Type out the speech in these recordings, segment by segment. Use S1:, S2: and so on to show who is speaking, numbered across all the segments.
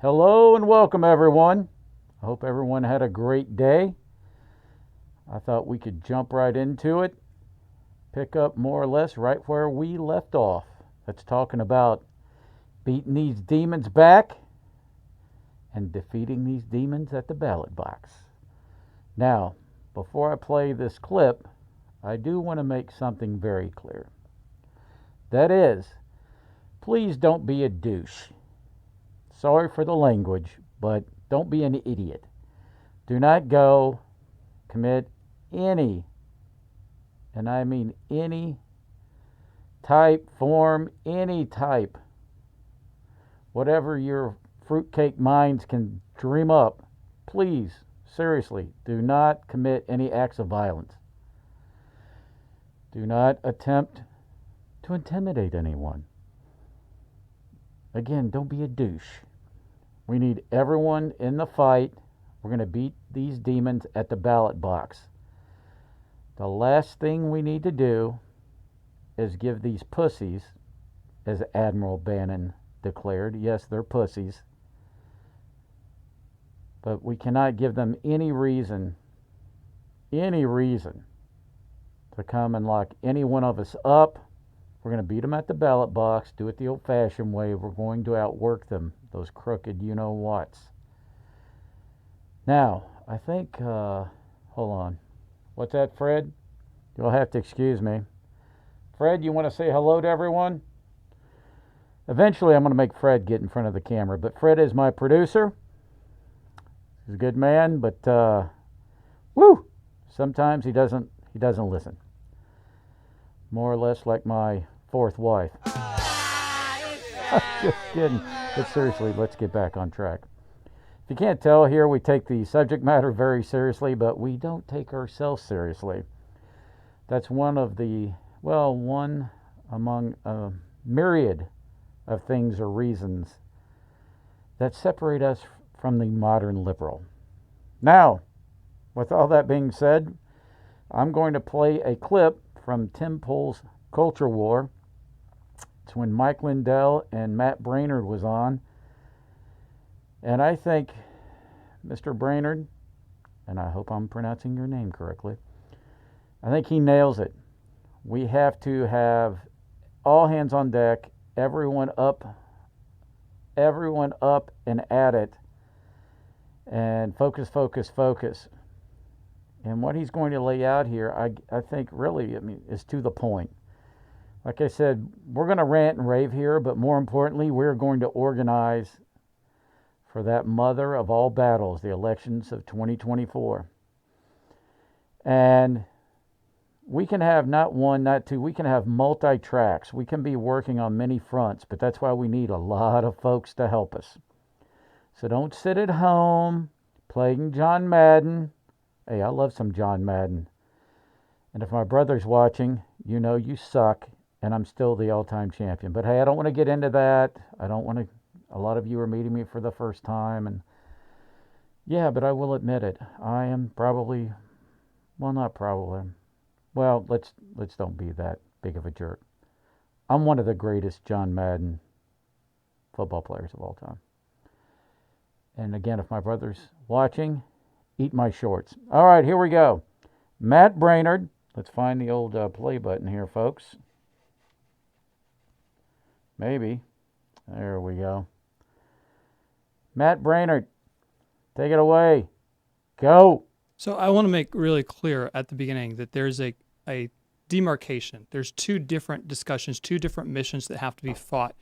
S1: Hello and welcome, everyone. I hope everyone had a great day. I thought we could jump right into it, pick up more or less right where we left off. That's talking about beating these demons back and defeating these demons at the ballot box. Now, before I play this clip, I do want to make something very clear. That is, please don't be a douche. Sorry for the language, but don't be an idiot. Do not go commit any, and I mean any type, form, any type, whatever your fruitcake minds can dream up. Please, seriously, do not commit any acts of violence. Do not attempt to intimidate anyone. Again, don't be a douche. We need everyone in the fight. We're going to beat these demons at the ballot box. The last thing we need to do is give these pussies, as Admiral Bannon declared, yes, they're pussies, but we cannot give them any reason to come and lock any one of us up. We're going to beat them at the ballot box, do it the old-fashioned way. We're going to outwork them, those crooked you-know-whats. Now, I think, hold on. What's that, Fred? You'll have to excuse me. Fred, you want to say hello to everyone? Eventually, I'm going to make Fred get in front of the camera, but Fred is my producer. He's a good man, but, sometimes he doesn't listen. More or less like my fourth wife. I'm just kidding. But seriously, let's get back on track. If you can't tell here, we take the subject matter very seriously, but we don't take ourselves seriously. That's one among a myriad of things or reasons that separate us from the modern liberal. Now, with all that being said, I'm going to play a clip from Tim Pool's Culture War. It's when Mike Lindell and Matt Braynard was on. And I think Mr. Brainerd, and I hope I'm pronouncing your name correctly, I think he nails it. We have to have all hands on deck, everyone up and at it, and focus. And what he's going to lay out here, I think really, is to the point. Like I said, we're going to rant and rave here, but more importantly, we're going to organize for that mother of all battles, the elections of 2024. And we can have not one, not two, we can have multi-tracks. We can be working on many fronts, but that's why we need a lot of folks to help us. So don't sit at home playing John Madden. Hey, I love some John Madden. And if my brother's watching, you know you suck, and I'm still the all-time champion. But hey, I don't want to get into that. A lot of you are meeting me for the first time, and yeah, but I will admit it. I am probably, not probably. Well, let's don't be that big of a jerk. I'm one of the greatest John Madden football players of all time. And again, if my brother's watching, eat my shorts. All right, here we go. Matt Braynard. Let's find the old play button here, folks. Maybe. There we go. Matt Braynard, take it away. Go.
S2: So I want to make really clear at the beginning that there's a demarcation. There's two different discussions, two different missions that have to be fought.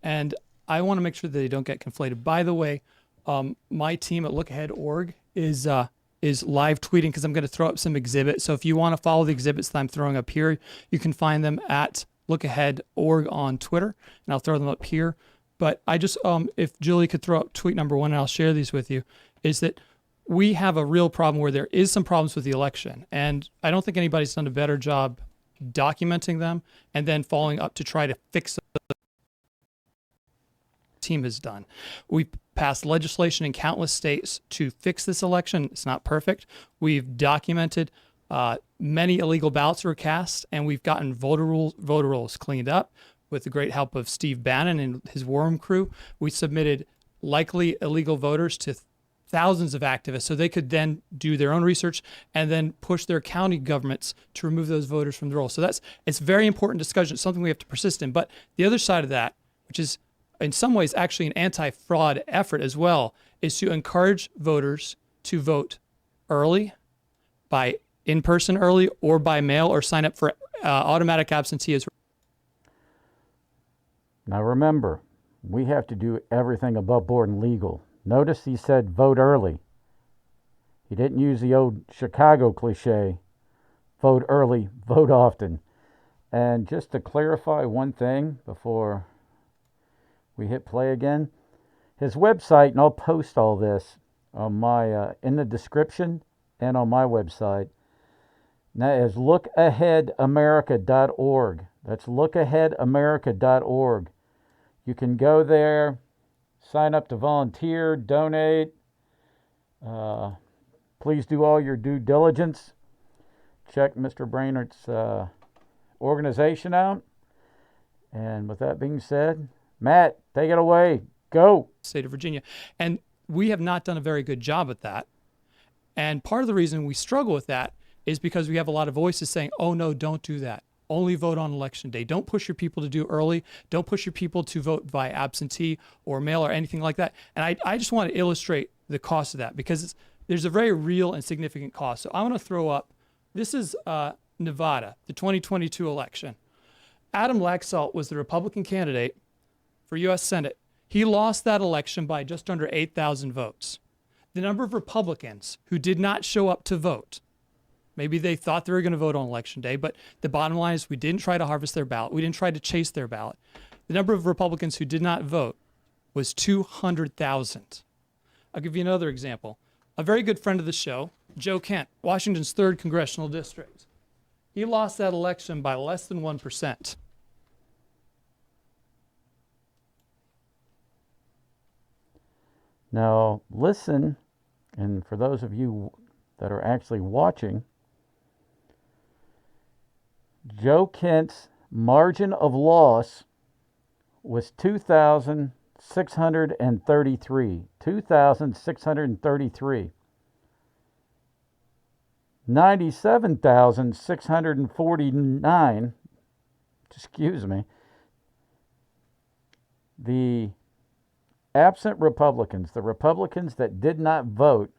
S2: And I want to make sure that they don't get conflated. By the way, my team at lookahead.org is live tweeting because I'm going to throw up some exhibits. So if you want to follow the exhibits that I'm throwing up here, you can find them at lookahead.org on Twitter, and I'll throw them up here. But I just, if Julie could throw up tweet number 1, and I'll share these with you, is that we have a real problem where there is some problems with the election. And I don't think anybody's done a better job documenting them and then following up to try to fix them. Team has done. We passed legislation in countless states to fix this election. It's not perfect. We've documented many illegal ballots were cast, and we've gotten voter rolls cleaned up with the great help of Steve Bannon and his War Room crew. We submitted likely illegal voters to thousands of activists, so they could then do their own research and then push their county governments to remove those voters from the roll. So it's very important discussion. It's something we have to persist in. But the other side of that, which is in some ways actually an anti-fraud effort as well, is to encourage voters to vote early, by in-person early, or by mail, or sign up for automatic absenteeism.
S1: Now remember, we have to do everything above board and legal. Notice he said vote early. He didn't use the old Chicago cliche, vote early, vote often. And just to clarify one thing before we hit play again, his website, and I'll post all this on my in the description and on my website. That is lookaheadamerica.org. That's lookaheadamerica.org. You can go there, sign up to volunteer, donate. Please do all your due diligence. Check Mr. Brainerd's organization out. And with that being said, Matt, take it away. Go.
S2: State of Virginia. And we have not done a very good job at that. And part of the reason we struggle with that is because we have a lot of voices saying, oh, no, don't do that. Only vote on election day. Don't push your people to do early. Don't push your people to vote by absentee or mail or anything like that. And I just want to illustrate the cost of that, because there's a very real and significant cost. So I want to throw up, this is Nevada, the 2022 election. Adam Laxalt was the Republican candidate for U.S. Senate. He lost that election by just under 8,000 votes. The number of Republicans who did not show up to vote, maybe they thought they were going to vote on election day, but the bottom line is we didn't try to harvest their ballot. We didn't try to chase their ballot. The number of Republicans who did not vote was 200,000. I'll give you another example. A very good friend of the show, Joe Kent, Washington's 3rd Congressional District. He lost that election by less than 1%.
S1: Now, listen, and for those of you that are actually watching, Joe Kent's margin of loss was 2,633. 2,633. 97,649, excuse me, the absent Republicans, the Republicans that did not vote,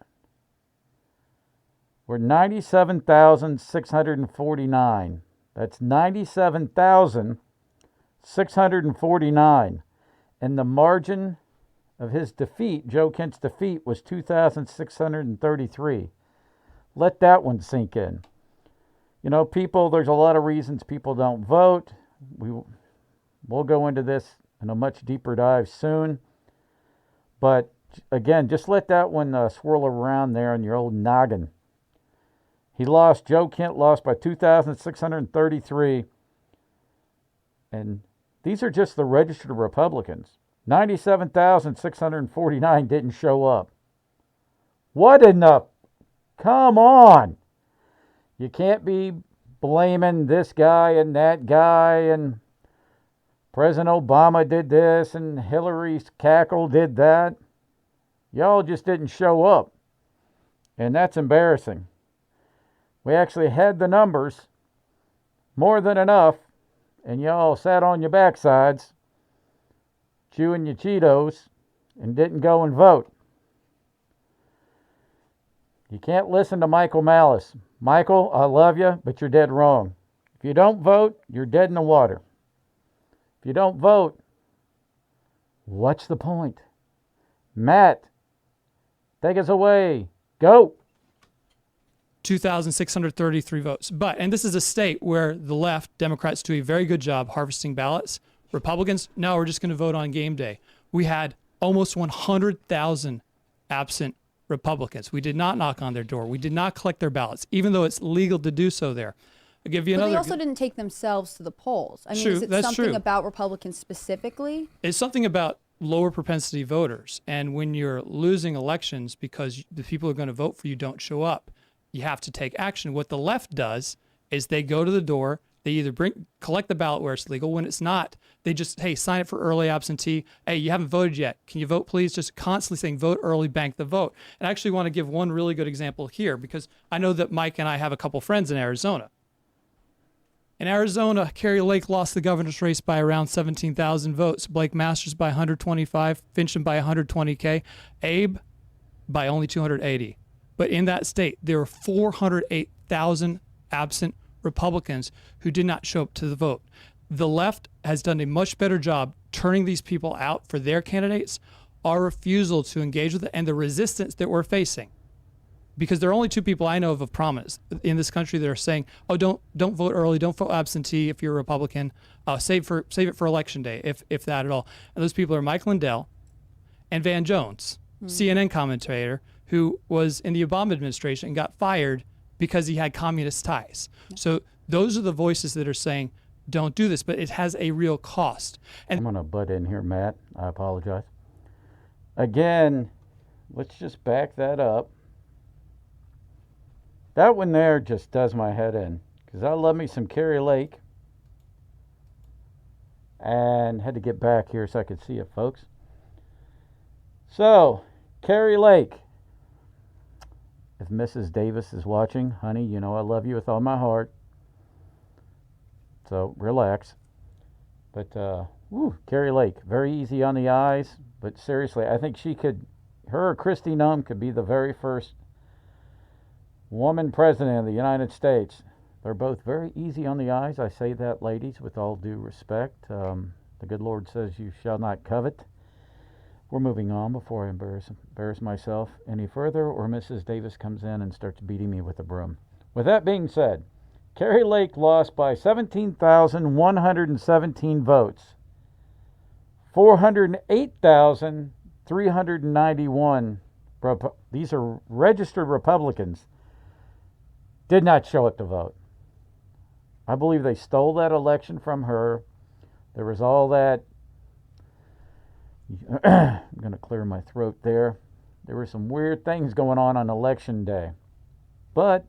S1: were 97,649. That's 97,649. And the margin of his defeat, Joe Kent's defeat, was 2,633. Let that one sink in. You know, people, there's a lot of reasons people don't vote. We'll go into this in a much deeper dive soon. But again, just let that one swirl around there in your old noggin. Joe Kent lost by 2,633. And these are just the registered Republicans. 97,649 didn't show up. What in the... Come on. You can't be blaming this guy and that guy, and President Obama did this and Hillary Cackle did that. Y'all just didn't show up. And that's embarrassing. We actually had the numbers, more than enough, and y'all sat on your backsides, chewing your Cheetos, and didn't go and vote. You can't listen to Michael Malice. Michael, I love you, but you're dead wrong. If you don't vote, you're dead in the water. If you don't vote, what's the point? Matt, take us away. Go.
S2: 2,633 votes. But, and this is a state where the left, Democrats, do a very good job harvesting ballots. Republicans, no, we're just going to vote on game day. We had almost 100,000 absent Republicans. We did not knock on their door. We did not collect their ballots, even though it's legal to do so there. I'll give you
S3: but
S2: another.
S3: they also didn't take themselves to the polls. I mean,
S2: True,
S3: is it
S2: that's
S3: something
S2: true.
S3: about Republicans specifically?
S2: It's something about lower propensity voters. And when you're losing elections because the people who are going to vote for you don't show up, you have to take action. What the left does is they go to the door They either collect the ballot where it's legal. When it's not, they just, hey, sign it for early absentee. Hey, you haven't voted yet. Can you vote, please? Just constantly saying vote early, bank the vote. And I actually want to give one really good example here because I know that Mike and I have a couple friends in Arizona. In Arizona, Kerry Lake lost the governor's race by around 17,000 votes. Blake Masters by 125, Fincham by 120K, Abe by only 280. But in that state, there were 408,000 absent Republicans who did not show up to the vote. The left has done a much better job turning these people out for their candidates. Our refusal to engage with it and the resistance that we're facing, because there are only two people I know of prominence in this country that are saying, "Oh, don't vote early, don't vote absentee if you're a Republican, save it for election day, if that at all." And those people are Mike Lindell and Van Jones, CNN commentator who was in the Obama administration and got fired because he had communist ties. So those are the voices that are saying, "Don't do this," but it has a real cost. And
S1: I'm going to butt in here, Matt. I apologize. Again, let's just back that up. That one there just does my head in because I love me some Kerry Lake. And had to get back here so I could see it, folks. So, Kerry Lake. If Mrs. Davis is watching, honey, you know I love you with all my heart. So, relax. But, Kerry Lake, very easy on the eyes. But seriously, I think her or Kristi Noem could be the very first woman president of the United States. They're both very easy on the eyes. I say that, ladies, with all due respect. The good Lord says you shall not covet. We're moving on before I embarrass myself any further, or Mrs. Davis comes in and starts beating me with a broom. With that being said, Kerry Lake lost by 17,117 votes. 408,391. These are registered Republicans. Did not show up to vote. I believe they stole that election from her. There was all that. I'm going to clear my throat there. There were some weird things going on election day. But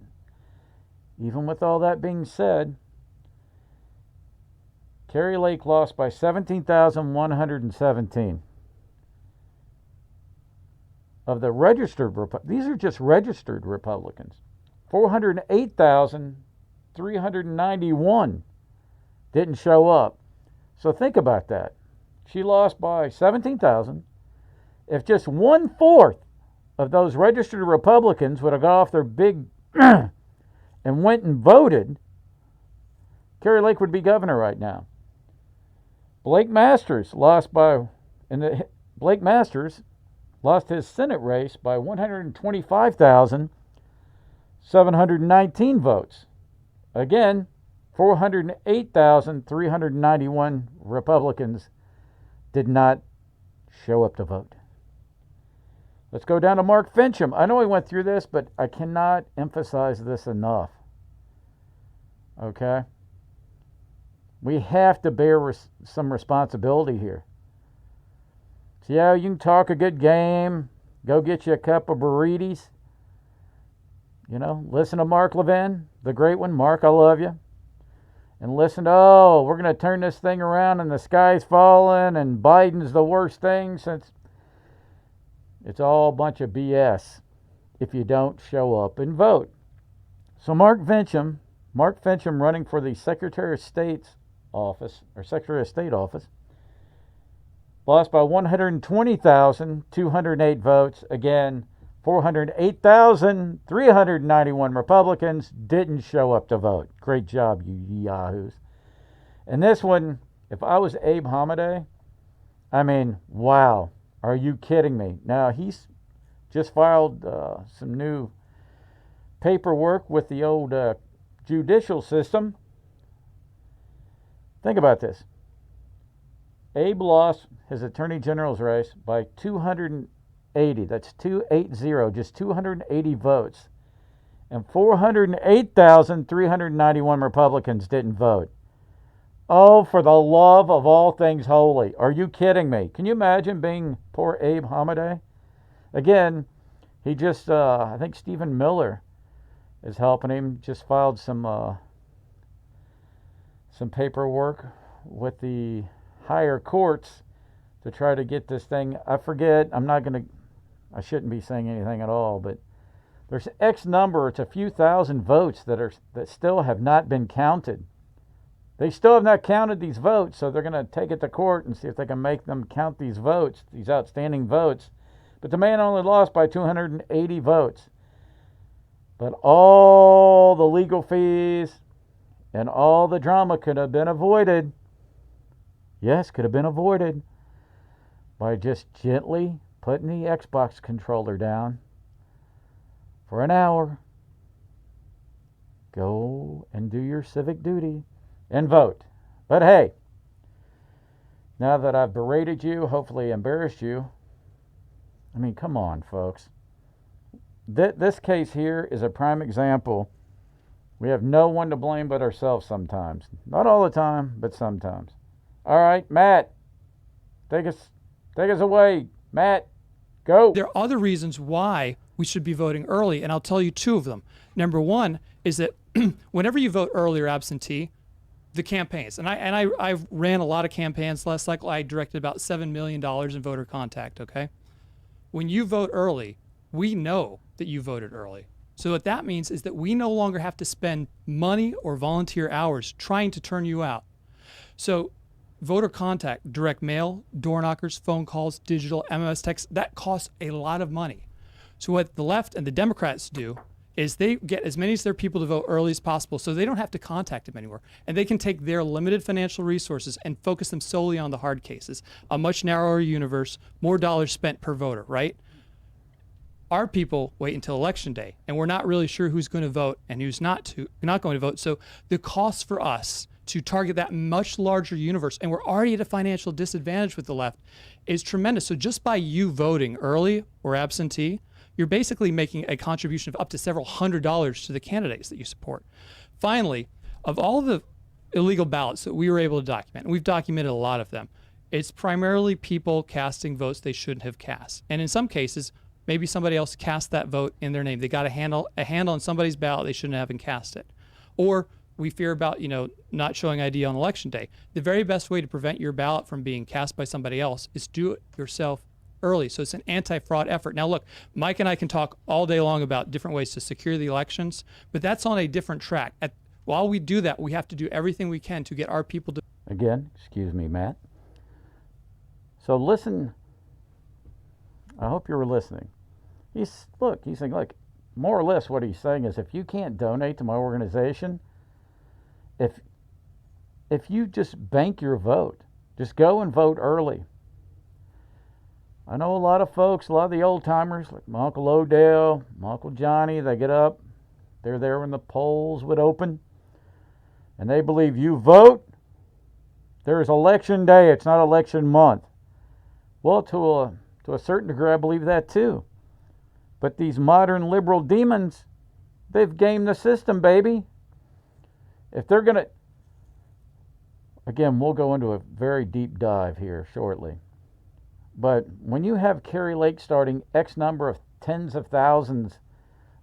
S1: even with all that being said, Kerry Lake lost by 17,117. Of the registered, these are just registered Republicans. 408,391 didn't show up. So think about that. She lost by 17,000. If just 1/4 of those registered Republicans would have got off their big and went and voted, Kerry Lake would be governor right now. Blake Masters lost his Senate race by 125,719 votes. Again, 408,391 Republicans did not show up to vote. Let's go down to Mark Fincham. I know we went through this, but I cannot emphasize this enough. Okay? We have to bear some responsibility here. So, yeah, you can talk a good game, go get you a cup of burritos. You know, listen to Mark Levin, the great one. Mark, I love you. And listen to, we're going to turn this thing around and the sky's falling and Biden's the worst thing since. It's all a bunch of BS if you don't show up and vote. So Mark Fincham running for the Secretary of State office, lost by 120,208 votes. Again, 408,391 Republicans didn't show up to vote. Great job, you yahoos. And this one, if I was Abe Hamadeh, I mean, wow. Are you kidding me? Now, he's just filed some new paperwork with the old judicial system. Think about this. Abe lost his Attorney General's race by 280. That's 280, just 280 votes. And 408,391 Republicans didn't vote. Oh, for the love of all things holy. Are you kidding me? Can you imagine being poor Abe Hamadeh? Again, he just, I think Stephen Miller is helping him, just filed some some paperwork with the higher courts to try to get this thing. I forget, I shouldn't be saying anything at all, but there's X number, it's a few thousand votes that still have not been counted. They still have not counted these votes, so they're going to take it to court and see if they can make them count these votes, these outstanding votes. But the man only lost by 280 votes. But all the legal fees and all the drama could have been avoided. Yes, could have been avoided by just gently putting the Xbox controller down for an hour. Go and do your civic duty and vote. But hey, now that I've berated you, hopefully embarrassed you, I mean, come on, folks. This case here is a prime example. We have no one to blame but ourselves sometimes. Not all the time, but sometimes. All right, Matt, take us away. Matt, go.
S2: There are other reasons why we should be voting early, and I'll tell you two of them. Number one is that whenever you vote early or absentee, the campaigns, and I ran a lot of campaigns last cycle. I directed about $7 million in voter contact, okay? When you vote early, we know that you voted early. So what that means is that we no longer have to spend money or volunteer hours trying to turn you out. So voter contact, direct mail, door knockers, phone calls, digital, MMS text, that costs a lot of money. So what the left and the Democrats do is they get as many of their people to vote early as possible so they don't have to contact them anymore. And they can take their limited financial resources and focus them solely on the hard cases. A much narrower universe, more dollars spent per voter, right? Our people wait until election day, and we're not really sure who's going to vote and who's not going to vote. So the cost for us to target that much larger universe, and we're already at a financial disadvantage with the left, is tremendous. So just by you voting early or absentee, you're basically making a contribution of up to several $100s to the candidates that you support. Finally, of all the illegal ballots that we were able to document, and we've documented a lot of them, it's primarily people casting votes they shouldn't have cast. And in some cases, maybe somebody else cast that vote in their name. They got a handle on somebody's ballot they shouldn't have and cast it. Or we fear about, not showing ID on election day. The very best way to prevent your ballot from being cast by somebody else is do it yourself early. So it's an anti-fraud effort. Now look, Mike and I can talk all day long about different ways to secure the elections, but that's on a different track. While we do that, we have to do everything we can to get our people to...
S1: Again, excuse me, Matt. So listen, I hope you were listening. He's saying, look, more or less what he's saying is if you can't donate to my organization, if you just bank your vote, just go and vote early. I know a lot of folks, a lot of the old timers, like my Uncle Odell, my Uncle Johnny, they get up, they're there when the polls would open, and they believe you vote, there's election day, it's not election month. Well, to a certain degree, I believe that too. But these modern liberal demons, they've gamed the system, baby. If they're going to... Again, we'll go into a very deep dive here shortly. But when you have Kerry Lake starting X number of tens of thousands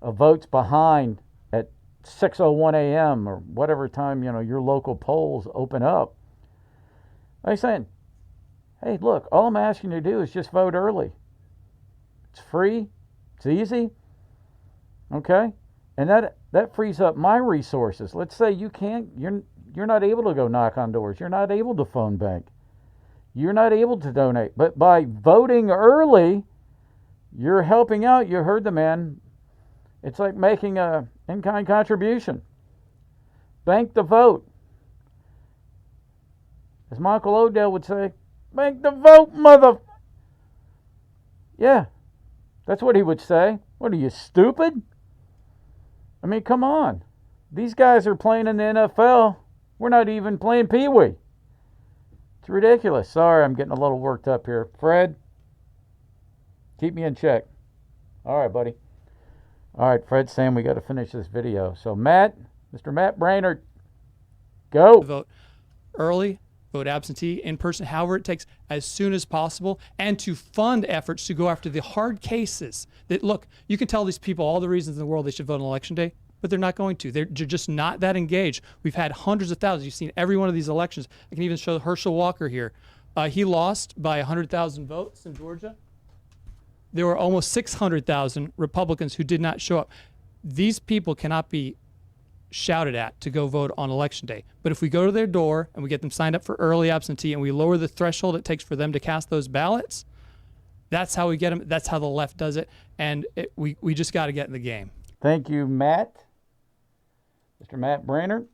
S1: of votes behind at 6:01 a.m. or whatever time, your local polls open up, they're saying, hey, look, all I'm asking you to do is just vote early. It's free. It's easy. Okay? And that frees up my resources. Let's say you're not able to go knock on doors. You're not able to phone bank. You're not able to donate. But by voting early, you're helping out. You heard the man. It's like making a in-kind contribution. Bank the vote. As my Uncle Odell would say, bank the vote, mother... Yeah, that's what he would say. What are you, stupid? I mean, come on. These guys are playing in the NFL. We're not even playing Pee-wee. It's ridiculous. Sorry, I'm getting a little worked up here. Fred, keep me in check. All right, buddy. All right, Fred's saying we got to finish this video. So, Matt, Mr. Matt Brainerd, go.
S2: Vote early, vote absentee, in person, however it takes, as soon as possible, and to fund efforts to go after the hard cases that, look, you can tell these people all the reasons in the world they should vote on election day. but they're not going to. They're just not that engaged. We've had hundreds of thousands. You've seen every one of these elections. I can even show Herschel Walker here. He lost by 100,000 votes in Georgia. There were almost 600,000 Republicans who did not show up. These people cannot be shouted at to go vote on election day. But if we go to their door and we get them signed up for early absentee and we lower the threshold it takes for them to cast those ballots, that's how we get them. That's how the left does it. And we just got to get in the game.
S1: Thank you, Matt. Mr. Matt Brainerd.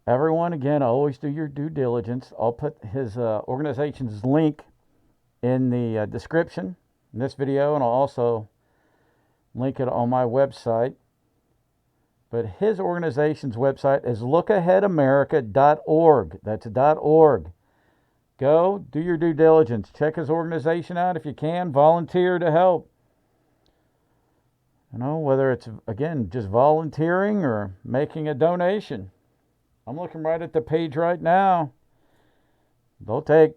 S1: Everyone, again, always do your due diligence. I'll put his organization's link in the description in this video, and I'll also link it on my website. But his organization's website is lookaheadamerica.org. That's .org. Go, do your due diligence. Check his organization out if you can. Volunteer to help. You know, whether it's, again, just volunteering or making a donation. I'm looking right at the page right now. They'll take,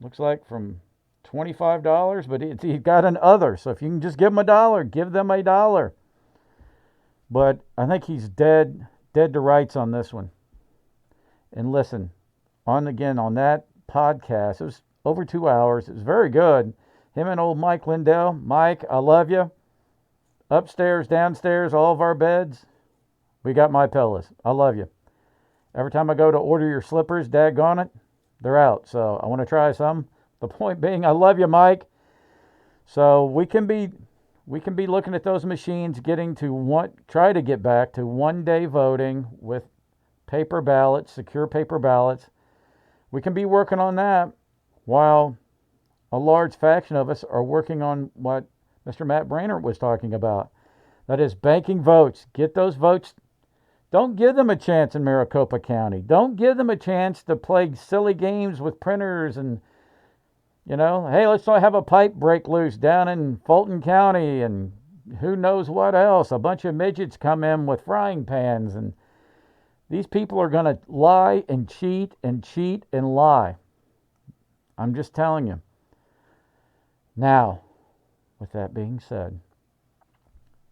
S1: looks like from $25, but he's got an other. So if you can just give them $1, give them $1. But I think he's dead to rights on this one. And listen, on that podcast, it was over 2 hours. It was very good. Him and old Mike Lindell. Mike, I love you. Upstairs, downstairs, all of our beds, we got my pillows. I love you. Every time I go to order your slippers, daggone it, they're out. So I want to try some. The point being, I love you, Mike. So we can be looking at those machines, try to get back to one-day voting with paper ballots, secure paper ballots. We can be working on that while a large faction of us are working on what Mr. Matt Brainerd was talking about. That is banking votes. Get those votes. Don't give them a chance in Maricopa County. Don't give them a chance to play silly games with printers and, hey, let's not have a pipe break loose down in Fulton County and who knows what else. A bunch of midgets come in with frying pans, and these people are going to lie and cheat and lie. I'm just telling you. Now, with that being said,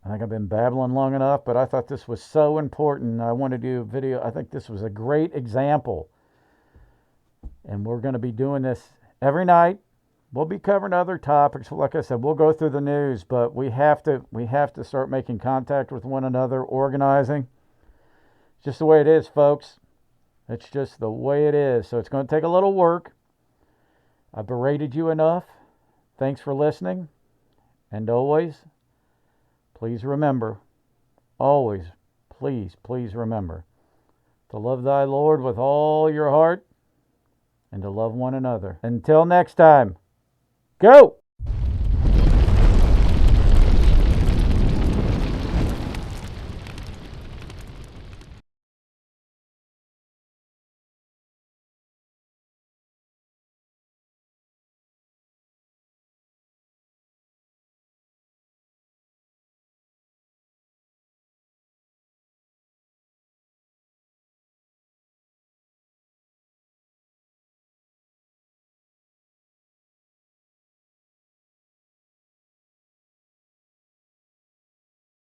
S1: I think I've been babbling long enough, but I thought this was so important. I want to do a video. I think this was a great example. And we're going to be doing this every night. We'll be covering other topics. Like I said, we'll go through the news, but we have to start making contact with one another, organizing. It's just the way it is, folks. It's just the way it is. So it's going to take a little work. I berated you enough. Thanks for listening. And always, please remember, always, please remember to love thy Lord with all your heart and to love one another. Until next time, go!